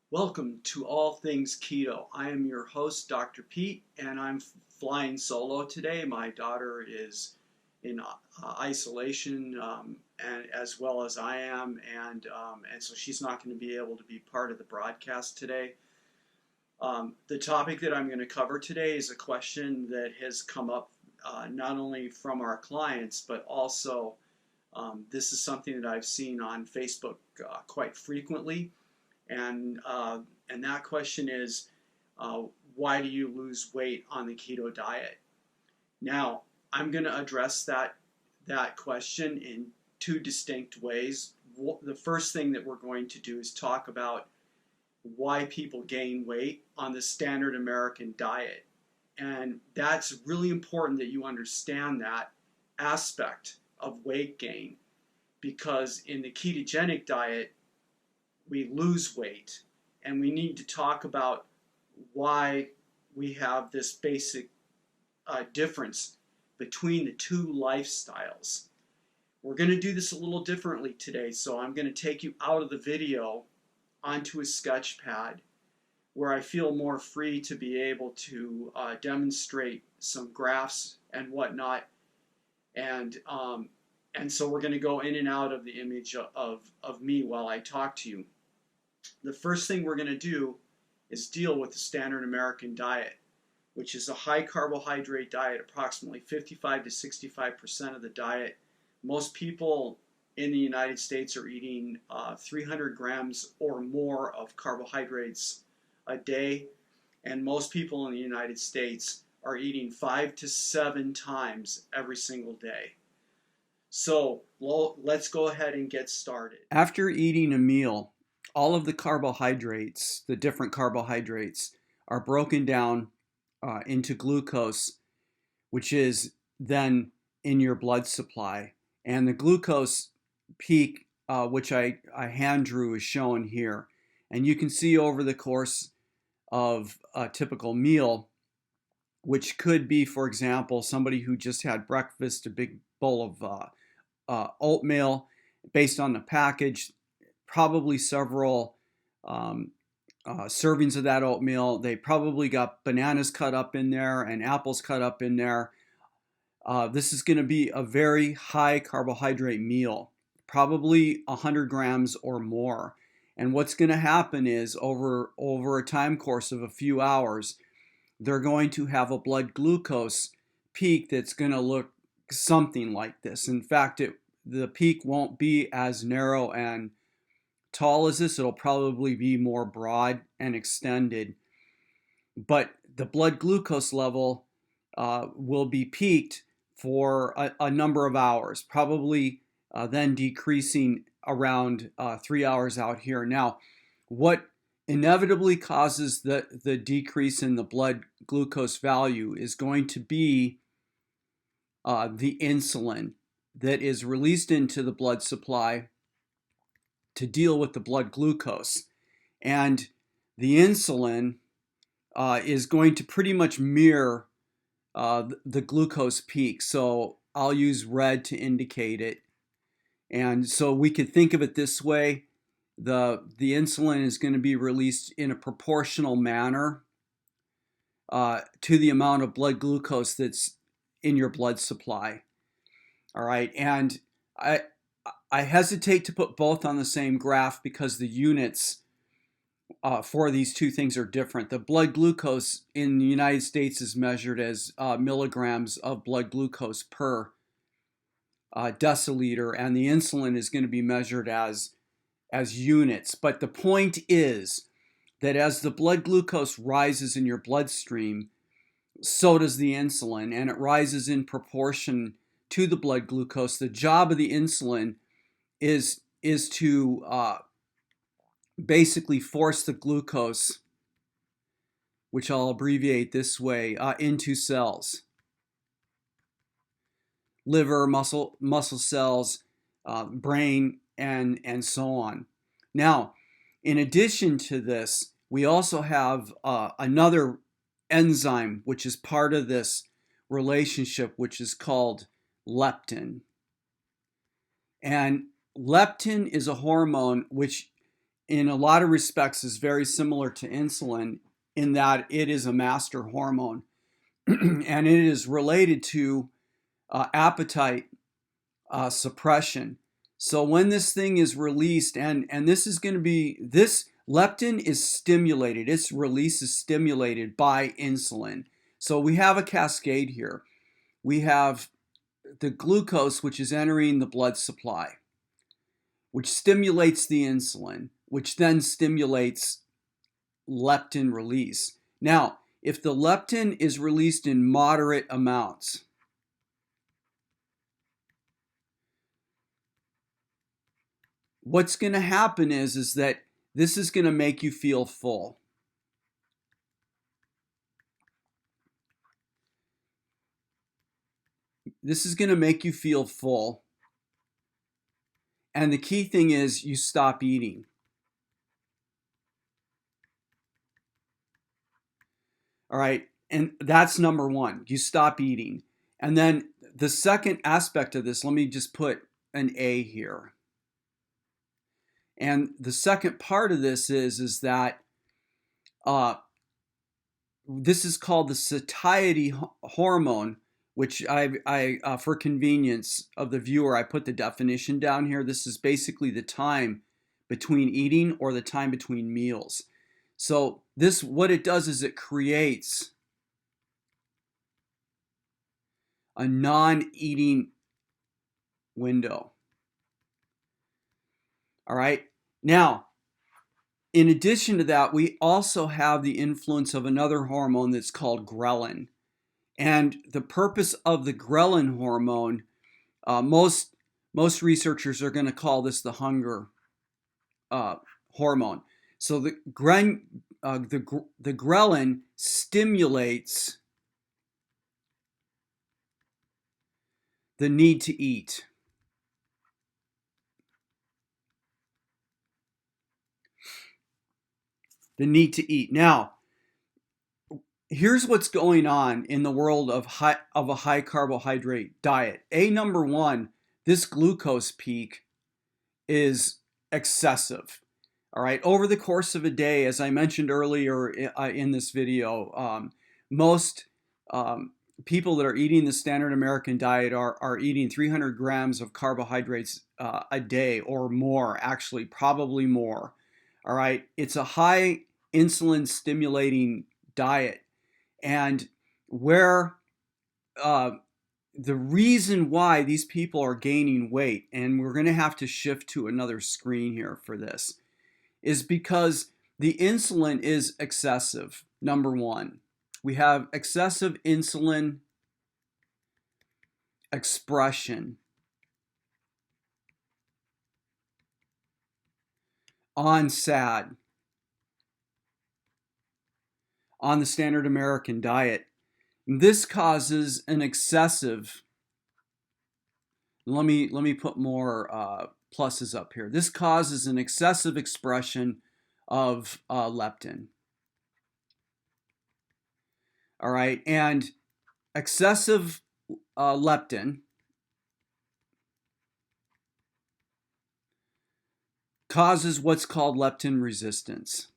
Welcome to All Things Keto. I am your host, Dr. Pete, and I'm flying solo today. My daughter is in isolation, and as well as I am, and so she's not going to be able to be part of the broadcast today. The topic that I'm going to cover today is a question that has come up not only from our clients, but also this is something that I've seen on Facebook quite frequently. And that question is, why do you lose weight on the keto diet? Now, I'm going to address that question in two distinct ways. The first thing that we're going to do is talk about why people gain weight on the standard American diet. And that's really important that you understand that aspect of weight gain, because in the ketogenic diet, we lose weight, and we need to talk about why we have this basic difference between the two lifestyles. We're going to do this a little differently today, so I'm going to take you out of the video onto a sketch pad where I feel more free to be able to demonstrate some graphs and whatnot, and so we're going to go in and out of the image of me while I talk to you. The first thing we're going to do is deal with the standard American diet, which is a high carbohydrate diet, approximately 55 to 65% of the diet. Most people in the United States are eating 300 grams or more of carbohydrates a day, and most people in the United States are eating 5 to 7 times every single day. So let's go ahead and get started. After eating a meal, all of the carbohydrates, the different carbohydrates, are broken down into glucose, which is then in your blood supply. And the glucose peak, which I hand drew, is shown here. And you can see over the course of a typical meal, which could be, for example, somebody who just had breakfast, a big bowl of oatmeal, based on the package, probably several servings of that oatmeal. They probably got bananas cut up in there and apples cut up in there. This is going to be a very high carbohydrate meal, probably 100 grams or more. And what's going to happen is over a time course of a few hours, they're going to have a blood glucose peak that's going to look something like this. In fact, the peak won't be as narrow and tall as this. It'll probably be more broad and extended, but the blood glucose level will be peaked for a number of hours, probably then decreasing around 3 hours out here. Now, what inevitably causes the decrease in the blood glucose value is going to be the insulin that is released into the blood supply to deal with the blood glucose. And the insulin is going to pretty much mirror the glucose peak. So I'll use red to indicate it. And so we could think of it this way. The insulin is going to be released in a proportional manner to the amount of blood glucose that's in your blood supply. All right. And I hesitate to put both on the same graph because the units for these two things are different. The blood glucose in the United States is measured as milligrams of blood glucose per deciliter, and the insulin is going to be measured as units. But the point is that as the blood glucose rises in your bloodstream, so does the insulin, and it rises in proportion to the blood glucose. The job of the insulin is to basically force the glucose, which I'll abbreviate this way, into cells, liver, muscle cells, brain, and so on. Now, in addition to this, we also have another enzyme which is part of this relationship, which is called leptin. And leptin is a hormone which in a lot of respects is very similar to insulin in that it is a master hormone and it is related to appetite suppression. So when this thing is released, and this is going to be, this leptin is stimulated, its release is stimulated by insulin. So we have a cascade here. We have the glucose, which is entering the blood supply, which stimulates the insulin, which then stimulates leptin release. Now, if the leptin is released in moderate amounts, what's going to happen is that this is going to make you feel full. This is going to make you feel full. And the key thing is you stop eating. All right. And that's number one. You stop eating. And then the second aspect of this, let me just put an A here. And the second part of this is that this is called the satiety hormone, which I for convenience of the viewer, I put the definition down here. This is basically the time between eating or the time between meals. So this, what it does is it creates a non-eating window. All right. Now, in addition to that, we also have the influence of another hormone that's called ghrelin. And the purpose of the ghrelin hormone, most researchers are going to call this the hunger hormone. So the ghrelin stimulates the need to eat. The need to eat. Now, here's what's going on in the world of a high carbohydrate diet. Number one, this glucose peak is excessive. All right, over the course of a day, as I mentioned earlier in this video, most people that are eating the standard American diet are eating 300 grams of carbohydrates a day or more, actually, probably more. All right, it's a high insulin stimulating diet. And where the reason why these people are gaining weight, and we're going to have to shift to another screen here for this, is because the insulin is excessive. Number one, we have excessive insulin expression on SAD, on the standard American diet. This causes an excessive, let me put more pluses up here. This causes an excessive expression of leptin. All right, and excessive leptin causes what's called leptin resistance.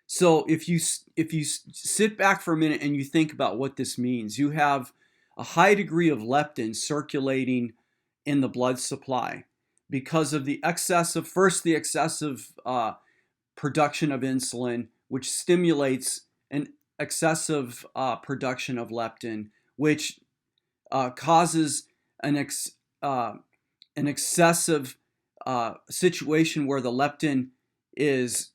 So if you sit back for a minute and you think about what this means, you have a high degree of leptin circulating in the blood supply because of the excessive production of insulin, which stimulates an excessive production of leptin, which causes an excessive situation where the leptin is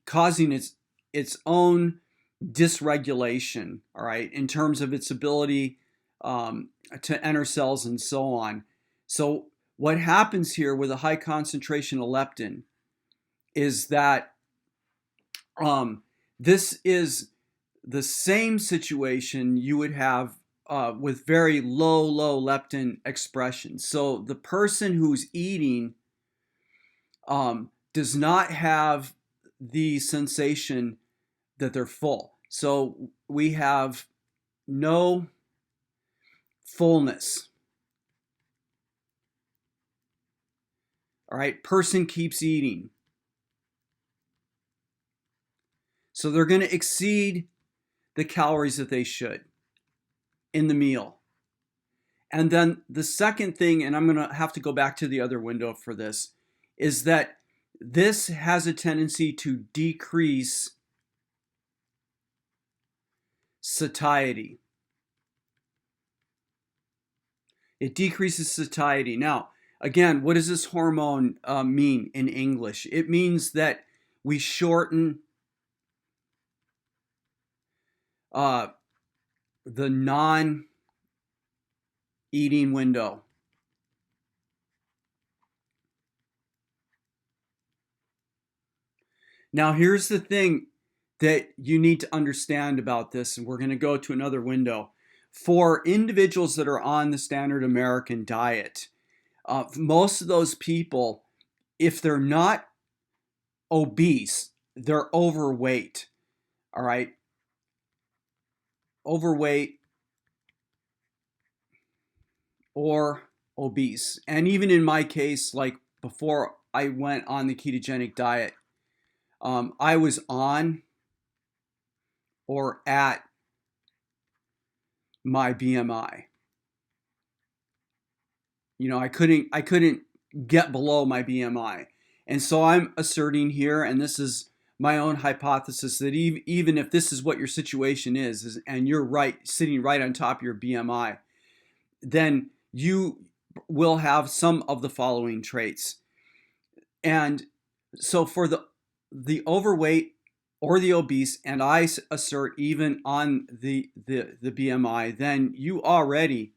causing its own dysregulation, all right, in terms of its ability to enter cells and so on. So what happens here with a high concentration of leptin is that this is the same situation you would have with very low leptin expression. So the person who's eating does not have the sensation that they're full. So we have no fullness. All right, person keeps eating. So they're going to exceed the calories that they should in the meal. And then the second thing, and I'm going to have to go back to the other window for this, is that this has a tendency to decrease satiety. It decreases satiety. Now, again, what does this hormone mean in English? It means that we shorten the non-eating window. Now, here's the thing that you need to understand about this, and we're going to go to another window. For individuals that are on the standard American diet, most of those people, if they're not obese, they're overweight. All right? Overweight or obese. And even in my case, like before I went on the ketogenic diet, I was on or at my BMI. You know, I couldn't get below my BMI. And so I'm asserting here, and this is my own hypothesis, that even if this is what your situation is and you're sitting right on top of your BMI, then you will have some of the following traits. And so for the overweight or the obese, and I assert even on the BMI, then you already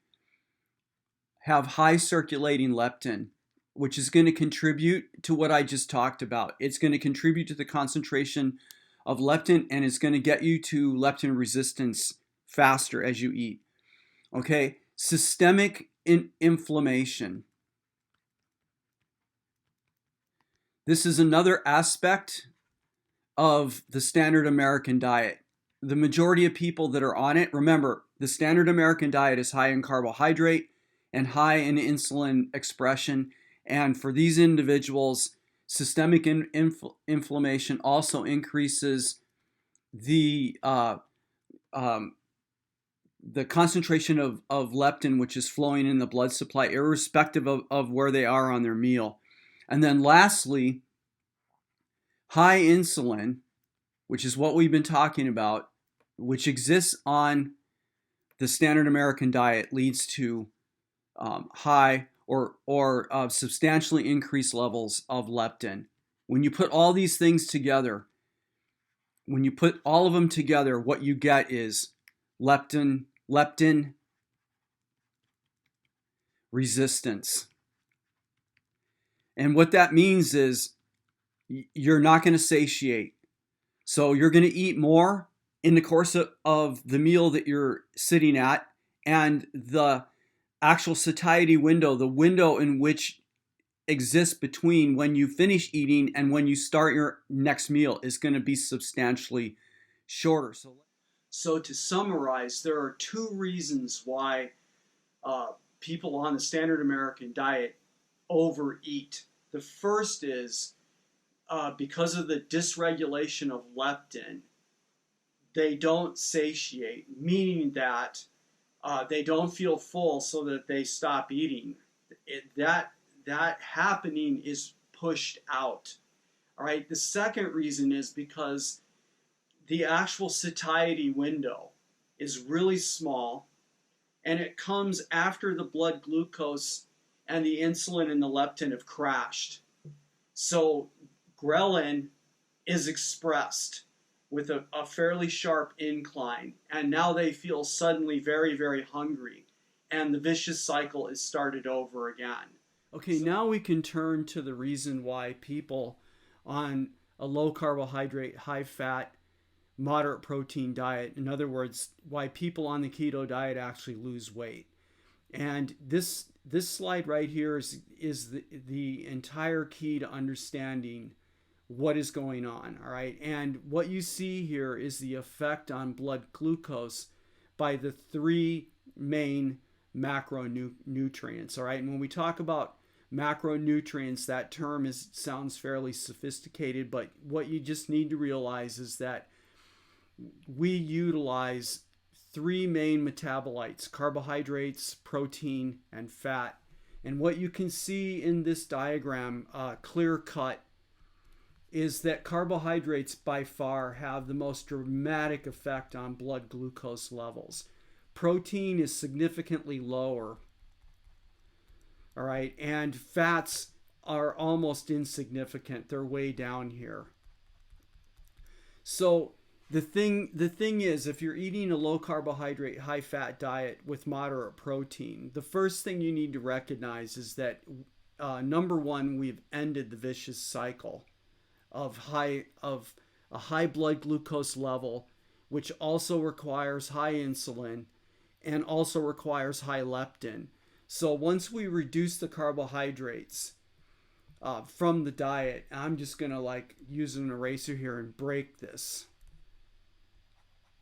have high circulating leptin, which is going to contribute to what I just talked about. It's going to contribute to the concentration of leptin, and it's going to get you to leptin resistance faster as you eat. Okay, systemic inflammation. This is another aspect of the standard American diet. The majority of people that are on it, remember, the standard American diet is high in carbohydrate and high in insulin expression. And for these individuals, systemic inflammation also increases the concentration of leptin, which is flowing in the blood supply, irrespective of where they are on their meal. And then lastly, high insulin, which is what we've been talking about, which exists on the standard American diet, leads to high or substantially increased levels of leptin. When you put all these things together, when you put all of them together, what you get is leptin resistance. And what that means is you're not going to satiate. So you're going to eat more in the course of the meal that you're sitting at, and the actual satiety window, the window in which exists between when you finish eating and when you start your next meal, is going to be substantially shorter. So to summarize, there are two reasons why people on the standard American diet overeat. The first is because of the dysregulation of leptin, they don't satiate, meaning that they don't feel full so that they stop eating. That happening is pushed out. All right. The second reason is because the actual satiety window is really small, and it comes after the blood glucose and the insulin and the leptin have crashed. So ghrelin is expressed with a fairly sharp incline, and now they feel suddenly very, very hungry, and the vicious cycle is started over again. Okay, now we can turn to the reason why people on a low carbohydrate, high fat, moderate protein diet, in other words, why people on the keto diet actually lose weight. And this slide right here is the entire key to understanding what is going on, all right? And what you see here is the effect on blood glucose by the three main macronutrients, all right? And when we talk about Macronutrients, that term sounds fairly sophisticated, but what you just need to realize is that we utilize three main metabolites: carbohydrates, protein, and fat. And what you can see in this diagram, clear cut, is that carbohydrates by far have the most dramatic effect on blood glucose levels. Protein is significantly lower. All right, and fats are almost insignificant. They're way down here. So the thing is, if you're eating a low carbohydrate, high fat diet with moderate protein, the first thing you need to recognize is that number one, we've ended the vicious cycle of a high blood glucose level, which also requires high insulin and also requires high leptin. So once we reduce the carbohydrates from the diet, I'm just going to use an eraser here and break this.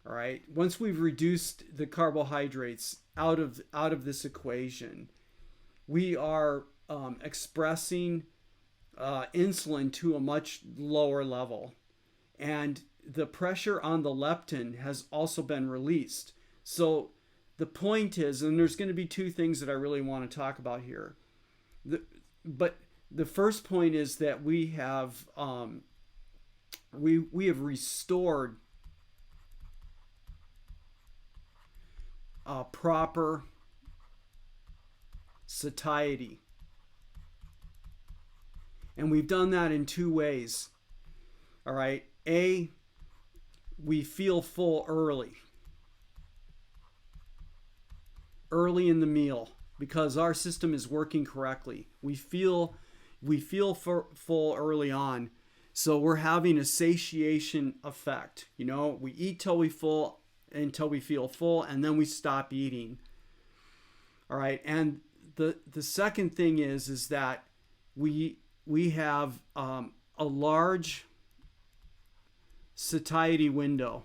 All right. Once we've reduced the carbohydrates out of this equation, we are expressing insulin to a much lower level, and the pressure on the leptin has also been released. So the point is, and there's going to be two things that I really want to talk about here. But the first point is that we have restored proper satiety. And we've done that in two ways. All right. A, we feel full early in the meal because our system is working correctly. We feel full early on. So we're having a satiation effect. We eat till we feel full, and then we stop eating. All right. And the second thing is that we have a large satiety window.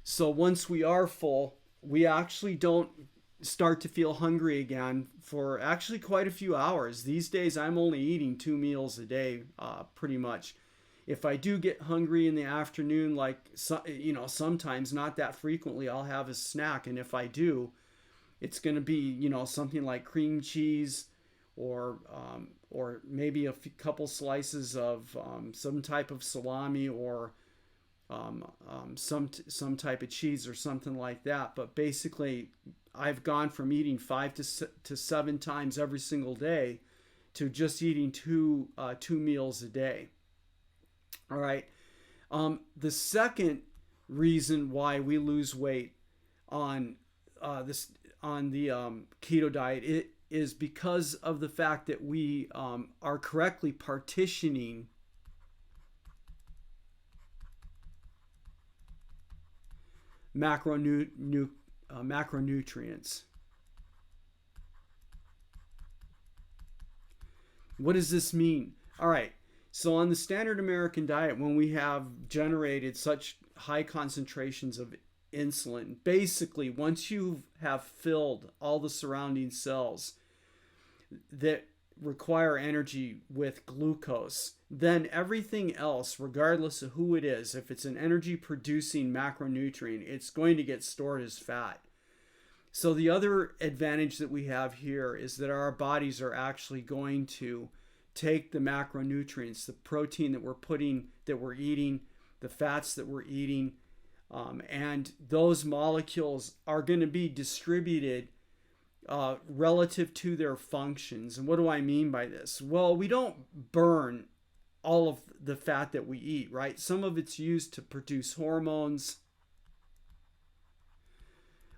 So once we are full, we actually don't start to feel hungry again for actually quite a few hours. These days, I'm only eating 2 meals a day, pretty much. If I do get hungry in the afternoon, sometimes, not that frequently, I'll have a snack. And if I do, it's going to be, something like cream cheese or maybe a couple slices of some type of salami or some type of cheese or something like that. But basically, I've gone from eating 5 to 7 times every single day to just eating two meals a day. All right. The second reason why we lose weight on the keto diet is because of the fact that we are correctly partitioning macronutrients. What does this mean? All right. So on the standard American diet, when we have generated such high concentrations of insulin, basically once you have filled all the surrounding cells that require energy with glucose, then everything else, regardless of who it is, if it's an energy producing macronutrient, it's going to get stored as fat. So the other advantage that we have here is that our bodies are actually going to take the macronutrients, the protein that we're eating, the fats that we're eating, and those molecules are going to be distributed relative to their functions. And what do I mean by this? Well, we don't burn all of the fat that we eat, right? Some of it's used to produce hormones.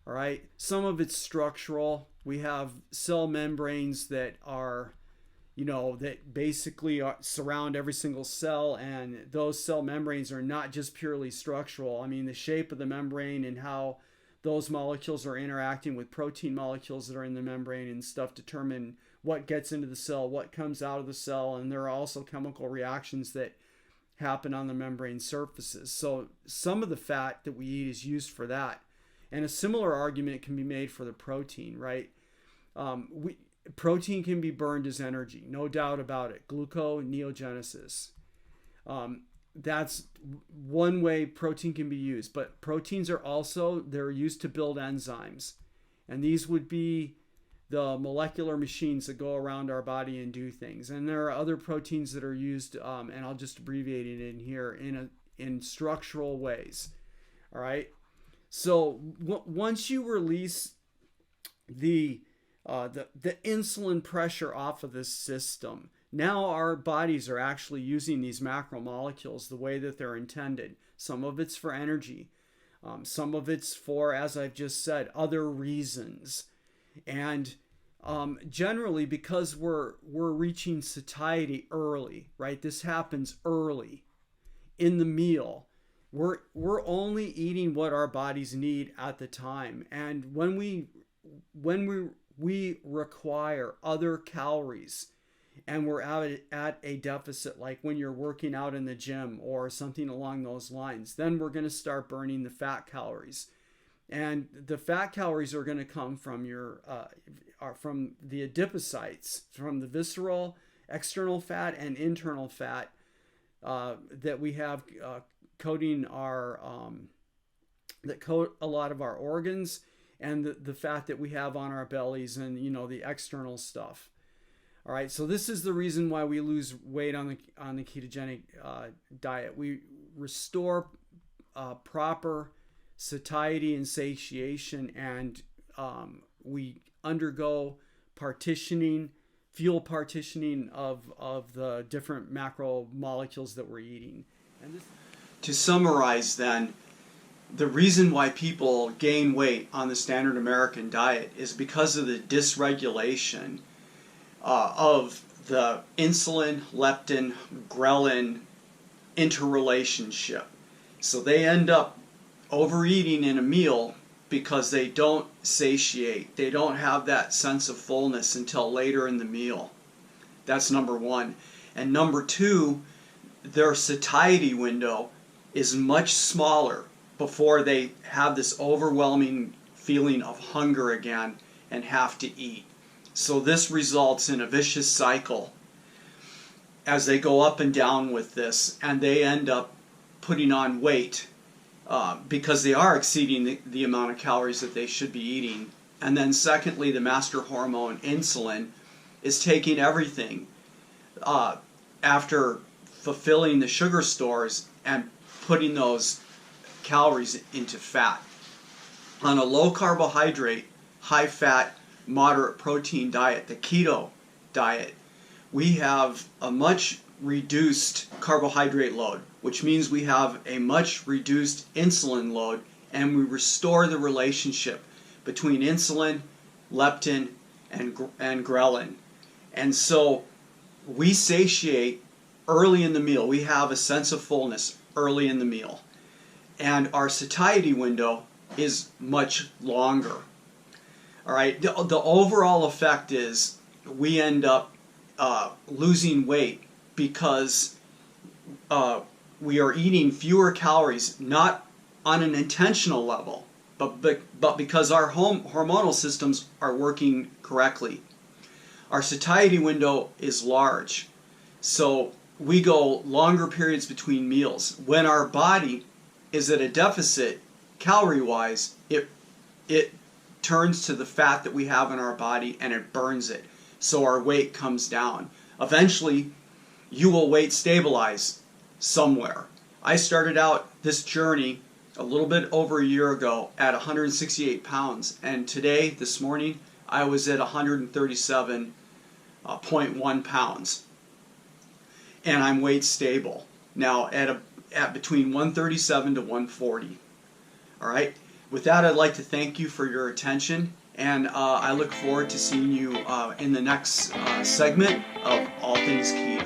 All right. Some of it's structural. We have cell membranes that are, that basically surround every single cell, and those cell membranes are not just purely structural. I mean, the shape of the membrane and how those molecules are interacting with protein molecules that are in the membrane and stuff determine what gets into the cell, what comes out of the cell, and there are also chemical reactions that happen on the membrane surfaces. So some of the fat that we eat is used for that. And a similar argument can be made for the protein, right? Protein can be burned as energy, no doubt about it. Gluconeogenesis. That's one way protein can be used. But proteins are also, they're used to build enzymes. And these would be the molecular machines that go around our body and do things. And there are other proteins that are used, and I'll just abbreviate it in here, in structural ways. All right. So once you release the insulin pressure off of this system, now our bodies are actually using these macromolecules the way that they're intended. Some of it's for energy. Some of it's for, as I've just said, other reasons. And generally, because we're reaching satiety early, right? This happens early in the meal. We're only eating what our bodies need at the time. And when we require other calories, and we're at a deficit, like when you're working out in the gym or something along those lines, then we're going to start burning the fat calories. And the fat calories are going to come from from the adipocytes, from the visceral, external fat and internal fat that we have coating that coat a lot of our organs, and the fat that we have on our bellies, and the external stuff. All right, so this is the reason why we lose weight on the ketogenic diet. We restore proper satiety and satiation, and we undergo fuel partitioning of the different macromolecules that we're eating. To summarize then, the reason why people gain weight on the standard American diet is because of the dysregulation of the insulin, leptin, ghrelin interrelationship. So they end up overeating in a meal because they don't satiate. They don't have that sense of fullness until later in the meal. That's number one. And number two, their satiety window is much smaller before they have this overwhelming feeling of hunger again and have to eat. So this results in a vicious cycle as they go up and down with this, and they end up putting on weight because they are exceeding the amount of calories that they should be eating. And then secondly, the master hormone, insulin, is taking everything after fulfilling the sugar stores and putting those calories into fat. On a low carbohydrate, high fat, moderate protein diet, the keto diet, we have a much reduced carbohydrate load, which means we have a much reduced insulin load, and we restore the relationship between insulin, leptin, and ghrelin. And so we satiate early in the meal. We have a sense of fullness early in the meal. And our satiety window is much longer. All right, the overall effect is we end up losing weight because we are eating fewer calories, not on an intentional level, but because our hormonal systems are working correctly. Our satiety window is large, so we go longer periods between meals. When our body is at a deficit calorie-wise, it turns to the fat that we have in our body and it burns it, so our weight comes down. Eventually, you will weight stabilize somewhere. I started out this journey a little bit over a year ago at 168 pounds, and today, this morning, I was at 137.1 pounds, and I'm weight stable now at between 137 to 140. All right. With that, I'd like to thank you for your attention, and I look forward to seeing you in the next segment of All Things Keto.